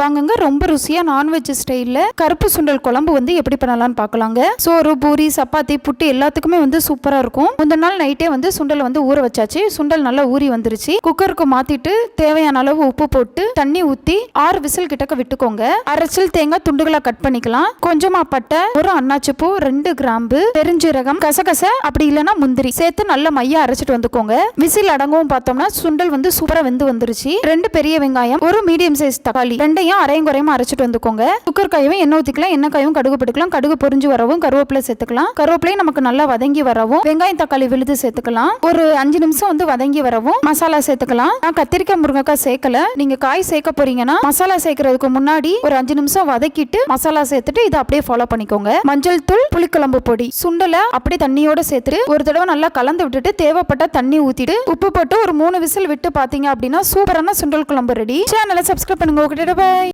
வாங்குங்க. ரொம்ப ருசியா நான்வெஜ் ஸ்டைல்ல கருப்பு சுண்டல் குழம்பு வந்து எப்படி பண்ணலாம்னு பார்க்கலாங்க. சோறு, பூரி, சப்பாத்தி, புட்டு எல்லாத்துக்குமே வந்து சூப்பரா இருக்கும். முந்தின நாள் நைட்டே வந்து சுண்டல் வந்து ஊற வச்சாச்சு. சுண்டல் நல்லா ஊறி வந்துருச்சு. குக்கருக்கு மாத்திட்டு தேவையான அளவு உப்பு போட்டு தண்ணி ஊத்தி 6 விசில் கிட்டக்க விட்டுக்கோங்க. அரைச்சல் தேங்காய் துண்டுகளா கட் பண்ணிக்கலாம். கொஞ்சமா பட்டை, ஒரு அன்னாச்சி பூ, 2 கிராம்பு, பெருஞ்சீரகம், கசகச அப்படி இல்லைன்னா முந்திரி சேர்த்து நல்லா மையா அரைச்சிட்டு வந்துக்கோங்க. விசில் அடங்கவும் பார்த்தோம்னா சுண்டல் வந்து சூப்பரா வெந்து வந்துருச்சு. 2 பெரிய வெங்காயம், ஒரு மீடியம் சைஸ் தக்காளி, ரெண்டையும் அரையும் குறையுமா அரைச்சிட்டு வந்துக்கோங்க. குக்கர் காயவும் எண்ணெய் ஊத்திக்கலாம். எண்ணெய் காயும் கடுகு போட்டுக்கலாம். கடுகு பொரிஞ்சு வரவும் கருவேப்பிலை சேர்த்துக்கலாம். கருவேப்பிலையும் நமக்கு நல்லா வதங்கி வரவும் வெங்காயம் தக்காளி விழுது சேர்த்துக்கலாம். ஒரு 5 நிமிஷம் வந்து வதங்கி வரவும் மசாலா சேர்த்துக்கலாம். நான் கத்திரிக்காய் முருங்கைக்காய் சேர்க்கல. நீங்க காய் சேர்க்க போறீங்கன்னா மசாலா சேர்க்கறதுக்கு முன்னாடி ஒரு 5 நிமிஷம் வதக்கிட்டு மசாலா சேர்த்துட்டு இதை அப்படியே ஃபாலோ பண்ணிக்கோங்க. மஞ்சள் தூள், புளிக்குழம்பு பொடி, சுண்டலை அப்படியே தண்ணியோட சேர்த்துட்டு ஒரு தடவை நல்லா கலந்து விட்டுட்டு தேவைப்பட்ட தண்ணி ஊத்திட்டு உப்பு போட்டு ஒரு 3 விசில் விட்டு பாத்தீங்க அப்படின்னா சூப்பரான சுண்டல் குழம்பு ரெடி. சேனலை சப்ஸ்கிரைப் பண்ணுங்க. Okay, by.